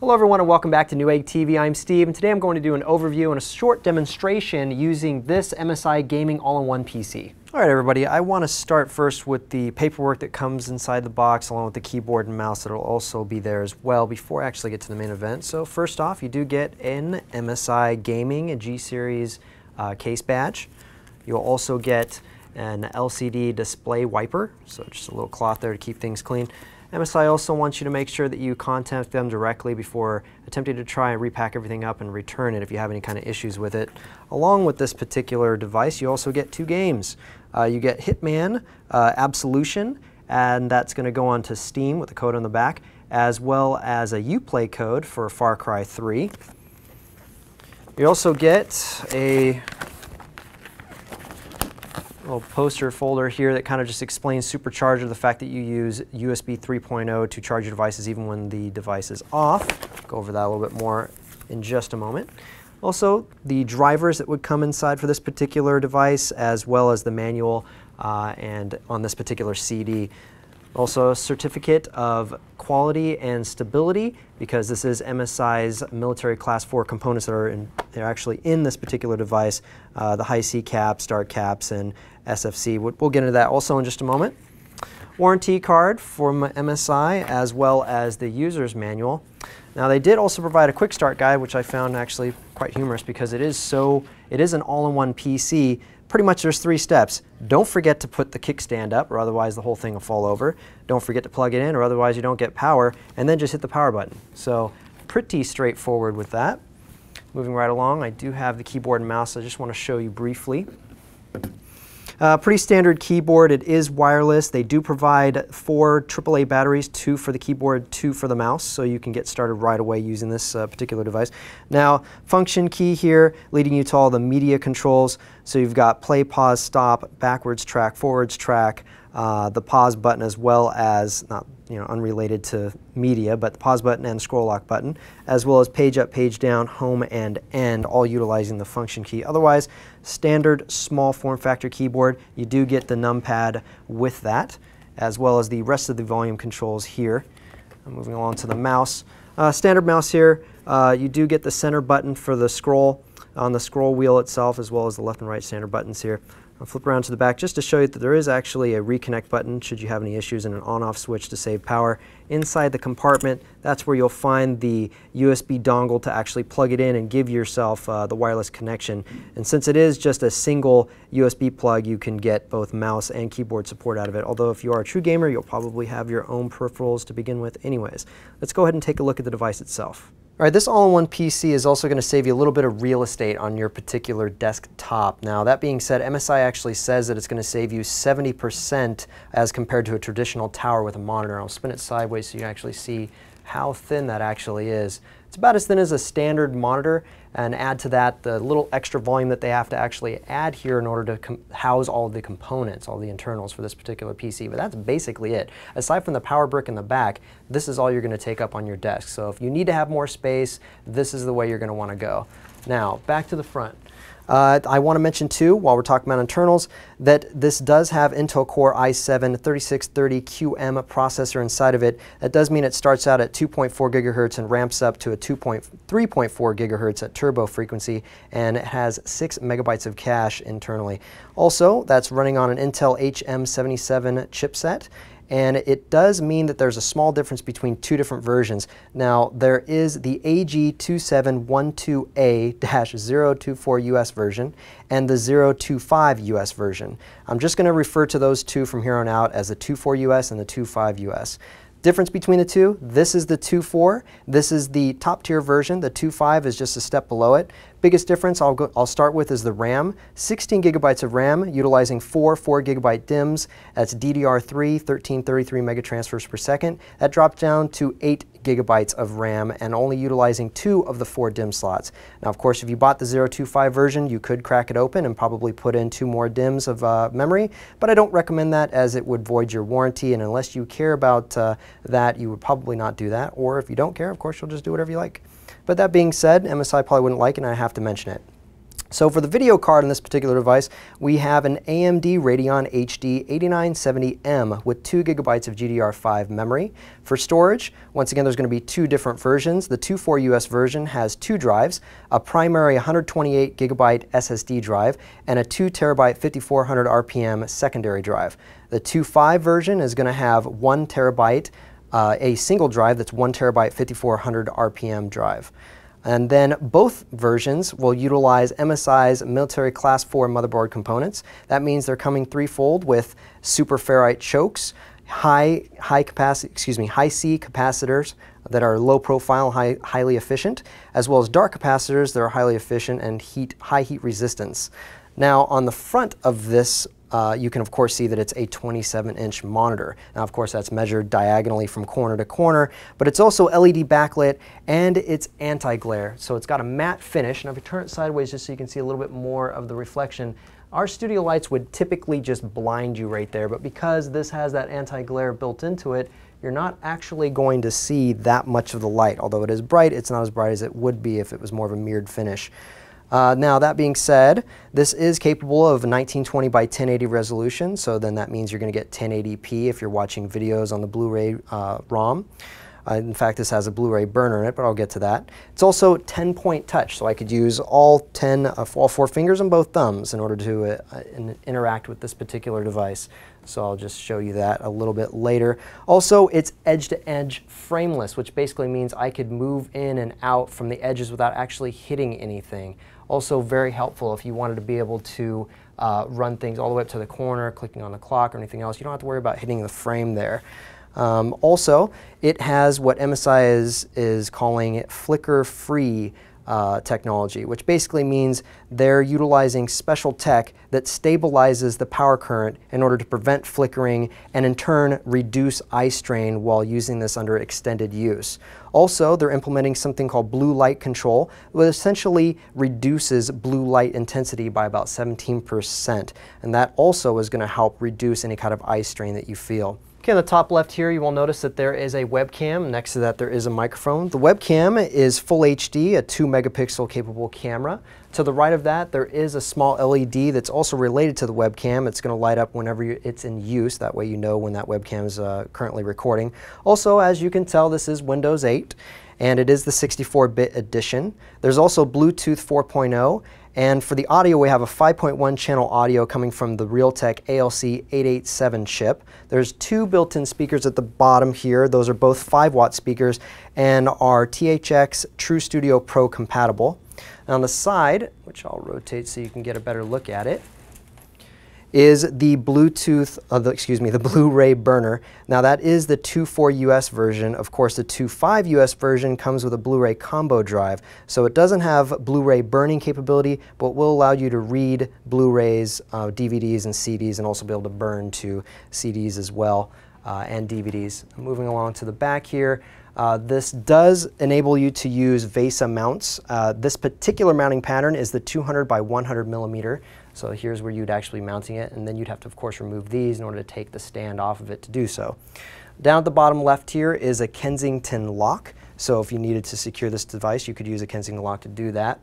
Hello everyone and welcome back to Newegg TV. I'm Steve and today I'm going to do an overview and a short demonstration using this MSI Gaming All-in-One PC. Alright everybody, I want to start first with the paperwork that comes inside the box along with the keyboard and mouse that will also be there as well before I actually get to the main event. So first off, you do get an MSI Gaming G-Series case badge. You'll also get an LCD display wiper, so just a little cloth there to keep things clean. MSI also wants you to make sure that you contact them directly before attempting to try and repack everything up and return it if you have any kind of issues with it. Along with this particular device, you also get two games. You get Hitman Absolution, and that's going to go onto Steam with the code on the back, as well as a Uplay code for Far Cry 3. You also get a little poster folder here that kind of just explains Supercharger, the fact that you use USB 3.0 to charge your devices even when the device is off. Go over that a little bit more in just a moment. Also, the drivers that would come inside for this particular device, as well as the manual and on this particular CD. Also, a certificate of quality and stability, because this is MSI's military class 4 components that are they're actually in this particular device, the high C caps, dark caps, and SFC. We'll get into that also in just a moment. Warranty card from MSI, as well as the user's manual. Now they did also provide a quick start guide, which I found actually quite humorous because it is an all-in-one PC. Pretty much there's 3 steps. Don't forget to put the kickstand up, or otherwise the whole thing will fall over. Don't forget to plug it in, or otherwise you don't get power, and then just hit the power button. So pretty straightforward with that. Moving right along, I do have the keyboard and mouse I just want to show you briefly. Pretty standard keyboard. It is wireless. They do provide 4 AAA batteries, 2 for the keyboard, 2 for the mouse, so you can get started right away using this particular device. Now, function key here, leading you to all the media controls. So you've got play, pause, stop, backwards track, forwards track, the pause button, as well as, not unrelated to media, but the pause button and scroll lock button, as well as page up, page down, home, and end, all utilizing the function key. Otherwise, standard small form factor keyboard. You do get the numpad with that, as well as the rest of the volume controls here. Moving along to the mouse. Standard mouse here. You do get the center button for the scroll on the scroll wheel itself, as well as the left and right standard buttons here. I'll flip around to the back just to show you that there is actually a reconnect button should you have any issues, and an on-off switch to save power. Inside the compartment, that's where you'll find the USB dongle to actually plug it in and give yourself the wireless connection. And since it is just a single USB plug, you can get both mouse and keyboard support out of it. Although if you are a true gamer, you'll probably have your own peripherals to begin with anyways. Let's go ahead and take a look at the device itself. All right, this all-in-one PC is also going to save you a little bit of real estate on your particular desktop. Now, that being said, MSI actually says that it's going to save you 70% as compared to a traditional tower with a monitor. I'll spin it sideways so you can actually see how thin that actually is. It's about as thin as a standard monitor, and add to that the little extra volume that they have to actually add here in order to house all of the components, all the internals for this particular PC. But that's basically it. Aside from the power brick in the back, this is all you're going to take up on your desk. So if you need to have more space, this is the way you're going to want to go. Now, back to the front. I want to mention too, while we're talking about internals, that this does have Intel Core i7-3630QM processor inside of it. That does mean it starts out at 2.4 gigahertz and ramps up to a 3.4 gigahertz at turbo frequency, and it has 6 megabytes of cache internally. Also, that's running on an Intel HM77 chipset. And it does mean that there's a small difference between 2 different versions. Now, there is the AG2712A-024US version and the 025US version. I'm just going to refer to those 2 from here on out as the 24US and the 25US. Difference between the 2, this is the 2.4, this is the top tier version, the 2.5 is just a step below it. Biggest difference I'll start with is the RAM. 16 gigabytes of RAM, utilizing 4 4-gigabyte DIMMs. That's DDR3, 1333 megatransfers per second. That dropped down to 8 gigabytes of RAM and only utilizing 2 of the 4 DIMM slots. Now, of course, if you bought the 025 version, you could crack it open and probably put in 2 more DIMMs of memory, but I don't recommend that as it would void your warranty, and unless you care about that, you would probably not do that. Or if you don't care, of course, you'll just do whatever you like. But that being said, MSI probably wouldn't like it, and I have to mention it. So for the video card in this particular device, we have an AMD Radeon HD 8970M with 2 GB of GDDR5 memory. For storage, once again, there's going to be 2 different versions. The 24US version has 2 drives, a primary 128 GB SSD drive, and a 2 TB 5400 RPM secondary drive. The 2.5 version is going to have 1 TB, a single drive that's 1 TB 5400 RPM drive. And then both versions will utilize MSI's military class 4 motherboard components. That means they're coming threefold with super ferrite chokes, high C capacitors that are low profile, highly efficient, as well as dark capacitors that are highly efficient and high heat resistance. Now on the front of this, you can of course see that it's a 27-inch monitor. Now of course that's measured diagonally from corner to corner, but it's also LED backlit and it's anti-glare. So it's got a matte finish, and if you turn it sideways just so you can see a little bit more of the reflection, our studio lights would typically just blind you right there, but because this has that anti-glare built into it, you're not actually going to see that much of the light. Although it is bright, it's not as bright as it would be if it was more of a mirrored finish. Now that being said, this is capable of 1920 by 1080 resolution, so then that means you're going to get 1080p if you're watching videos on the Blu-ray ROM. In fact, this has a Blu-ray burner in it, but I'll get to that. It's also 10-point touch, so I could use all 4 fingers and both thumbs in order to interact with this particular device. So I'll just show you that a little bit later. Also, it's edge-to-edge frameless, which basically means I could move in and out from the edges without actually hitting anything. Also very helpful if you wanted to be able to run things all the way up to the corner, clicking on the clock or anything else. You don't have to worry about hitting the frame there. Also, it has what MSI is calling flicker-free technology, which basically means they're utilizing special tech that stabilizes the power current in order to prevent flickering and in turn reduce eye strain while using this under extended use. Also, they're implementing something called blue light control, which essentially reduces blue light intensity by about 17%, and that also is going to help reduce any kind of eye strain that you feel. Okay, on the top left here, you will notice that there is a webcam. Next to that, there is a microphone. The webcam is full HD, a 2 megapixel capable camera. To the right of that, there is a small LED that's also related to the webcam. It's going to light up whenever it's in use. That way you know when that webcam is currently recording. Also, as you can tell, this is Windows 8, and it is the 64-bit edition. There's also Bluetooth 4.0. And for the audio, we have a 5.1 channel audio coming from the Realtek ALC887 chip. There's 2 built-in speakers at the bottom here. Those are both 5-watt speakers and are THX True Studio Pro compatible. And on the side, which I'll rotate so you can get a better look at it, is the the Blu-ray burner. Now that is the 2.4 US version. Of course, the 2.5 US version comes with a Blu-ray combo drive. So it doesn't have Blu-ray burning capability, but will allow you to read Blu-rays, DVDs, and CDs, and also be able to burn to CDs as well, and DVDs. Moving along to the back here, this does enable you to use VESA mounts. This particular mounting pattern is the 200 by 100 millimeter. So here's where you'd actually be mounting it, and then you'd have to, of course, remove these in order to take the stand off of it to do so. Down at the bottom left here is a Kensington Lock. So if you needed to secure this device, you could use a Kensington Lock to do that.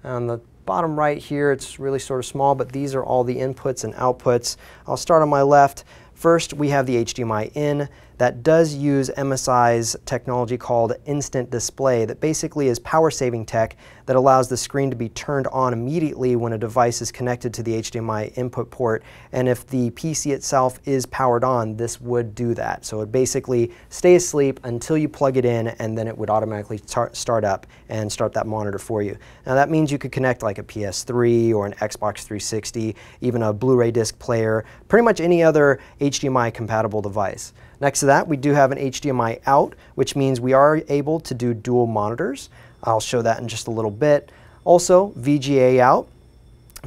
On the bottom right here, it's really sort of small, but these are all the inputs and outputs. I'll start on my left. First, we have the HDMI in. That does use MSI's technology called Instant Display that basically is power-saving tech that allows the screen to be turned on immediately when a device is connected to the HDMI input port. And if the PC itself is powered on, this would do that. So it basically stays asleep until you plug it in, and then it would automatically start up and start that monitor for you. Now that means you could connect like a PS3 or an Xbox 360, even a Blu-ray disc player, pretty much any other HDMI compatible device. Next to that, we do have an HDMI Out, which means we are able to do dual monitors. I'll show that in just a little bit. Also, VGA Out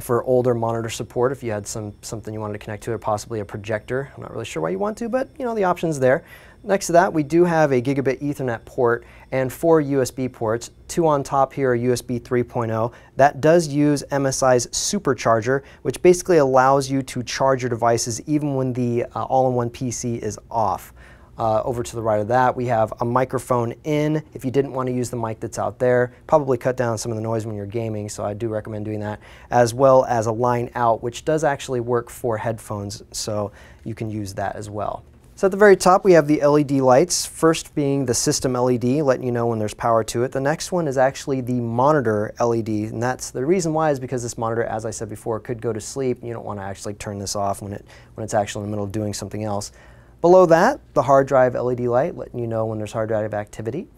for older monitor support if you had something you wanted to connect to, or possibly a projector. I'm not really sure why you want to, but you know, the option's there. Next to that, we do have a Gigabit Ethernet port and 4 USB ports. 2 on top here are USB 3.0. That does use MSI's supercharger, which basically allows you to charge your devices even when the all-in-one PC is off. Over to the right of that, we have a microphone in. If you didn't want to use the mic that's out there, probably cut down some of the noise when you're gaming, so I do recommend doing that, as well as a line out, which does actually work for headphones, so you can use that as well. So at the very top, we have the LED lights, first being the system LED, letting you know when there's power to it. The next one is actually the monitor LED, and that's the reason why is because this monitor, as I said before, could go to sleep, and you don't want to actually turn this off when it's actually in the middle of doing something else. Below that, the hard drive LED light, letting you know when there's hard drive activity.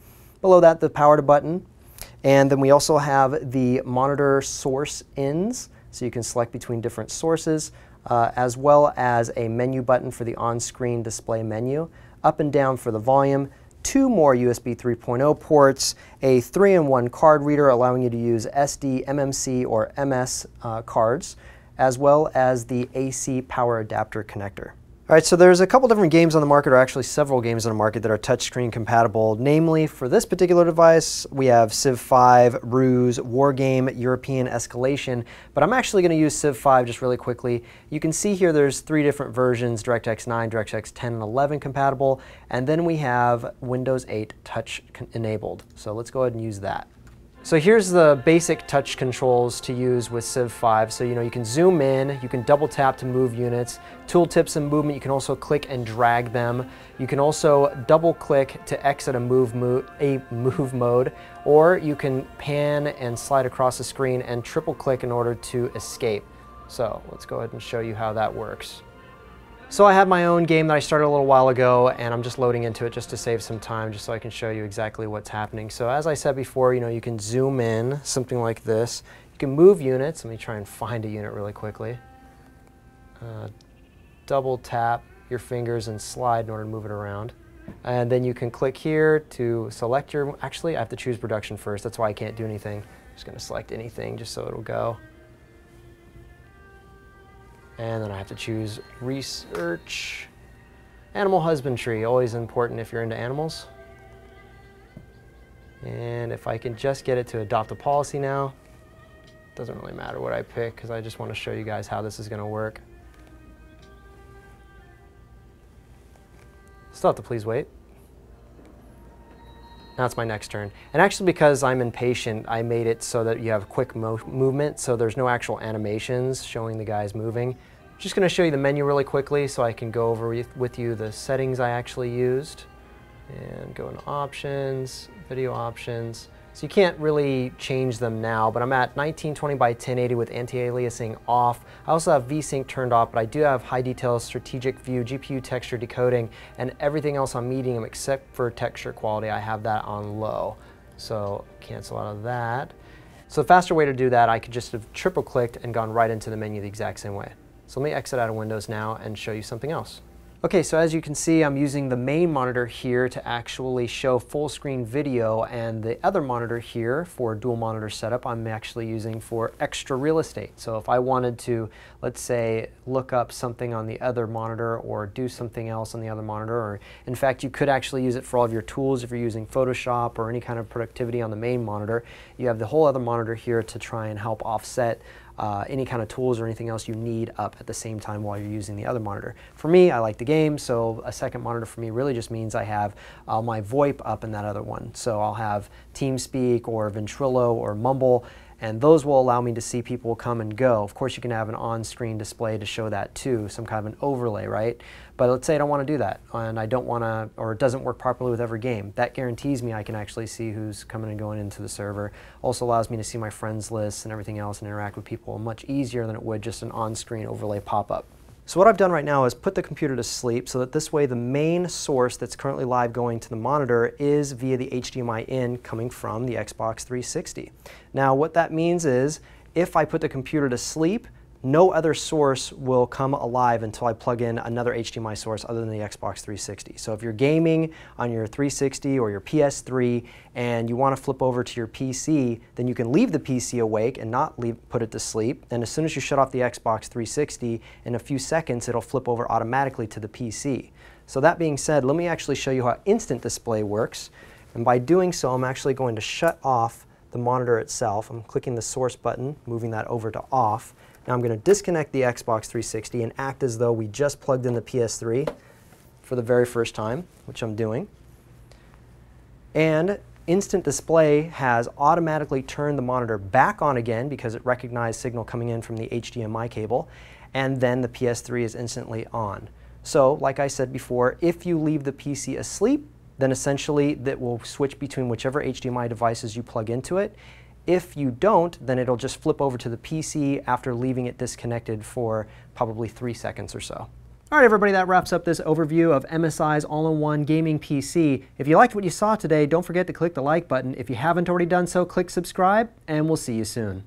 Below that, the power to button. And then we also have the monitor source ins, so you can select between different sources, as well as a menu button for the on-screen display menu, up and down for the volume, 2 more USB 3.0 ports, a 3-in-1 card reader allowing you to use SD, MMC, or MS cards, as well as the AC power adapter connector. All right, so there's a couple different games on the market, or actually several games on the market that are touchscreen compatible. Namely, for this particular device, we have Civ 5, Ruse, Wargame, European Escalation, but I'm actually going to use Civ 5 just really quickly. You can see here there's 3 different versions, DirectX 9, DirectX 10, and 11 compatible, and then we have Windows 8 touch enabled. So let's go ahead and use that. So here's the basic touch controls to use with Civ 5. So you can zoom in, you can double tap to move units, tooltips and movement, you can also click and drag them. You can also double click to exit a move mode, or you can pan and slide across the screen and triple click in order to escape. So let's go ahead and show you how that works. So I have my own game that I started a little while ago, and I'm just loading into it just to save some time, just so I can show you exactly what's happening. So as I said before, you can zoom in, something like this. You can move units. Let me try and find a unit really quickly. Double tap your fingers and slide in order to move it around. And then you can click here to select your, actually I have to choose production first, that's why I can't do anything. I'm just going to select anything just so it'll go. And then I have to choose research. Animal husbandry, always important if you're into animals. And if I can just get it to adopt a policy now, doesn't really matter what I pick because I just want to show you guys how this is going to work. Still have to please wait. Now it's my next turn. And actually, because I'm impatient, I made it so that you have quick movement, so there's no actual animations showing the guys moving. I'm just going to show you the menu really quickly so I can go over with you the settings I actually used. And go into options, video options. So you can't really change them now, but I'm at 1920 by 1080 with anti-aliasing off. I also have VSync turned off, but I do have high detail, strategic view, GPU texture decoding, and everything else on medium except for texture quality. I have that on low. So cancel out of that. So the faster way to do that, I could just have triple clicked and gone right into the menu the exact same way. So let me exit out of Windows now and show you something else. Okay, so as you can see, I'm using the main monitor here to actually show full screen video, and the other monitor here for dual monitor setup I'm actually using for extra real estate. So if I wanted to, let's say, look up something on the other monitor or do something else on the other monitor, or in fact you could actually use it for all of your tools if you're using Photoshop or any kind of productivity on the main monitor. You have the whole other monitor here to try and help offset any kind of tools or anything else you need up at the same time while you're using the other monitor. For me, I like the game, so a second monitor for me really just means I have my VoIP up in that other one. So I'll have TeamSpeak or Ventrilo or Mumble, and those will allow me to see people come and go. Of course, you can have an on-screen display to show that too, some kind of an overlay, right? But let's say I don't want to do that, and I don't want to, or it doesn't work properly with every game. That guarantees me I can actually see who's coming and going into the server. Also allows me to see my friends list and everything else and interact with people much easier than it would just an on-screen overlay pop-up. So what I've done right now is put the computer to sleep so that this way the main source that's currently live going to the monitor is via the HDMI in coming from the Xbox 360. Now what that means is if I put the computer to sleep, no other source will come alive until I plug in another HDMI source other than the Xbox 360. So if you're gaming on your 360 or your PS3 and you want to flip over to your PC, then you can leave the PC awake and not put it to sleep. And as soon as you shut off the Xbox 360, in a few seconds it'll flip over automatically to the PC. So that being said, let me actually show you how instant display works. And by doing so, I'm actually going to shut off the monitor itself. I'm clicking the source button, moving that over to off. Now I'm going to disconnect the Xbox 360 and act as though we just plugged in the PS3. for the very first time, which I'm doing. And Instant Display has automatically turned the monitor back on again because it recognized signal coming in from the HDMI cable, and then the PS3 is instantly on. So, like I said before, if you leave the PC asleep, then essentially that will switch between whichever HDMI devices you plug into it. If you don't, then it'll just flip over to the PC after leaving it disconnected for probably 3 seconds or so. All right, everybody, that wraps up this overview of MSI's all-in-one gaming PC. If you liked what you saw today, don't forget to click the like button. If you haven't already done so, click subscribe, and we'll see you soon.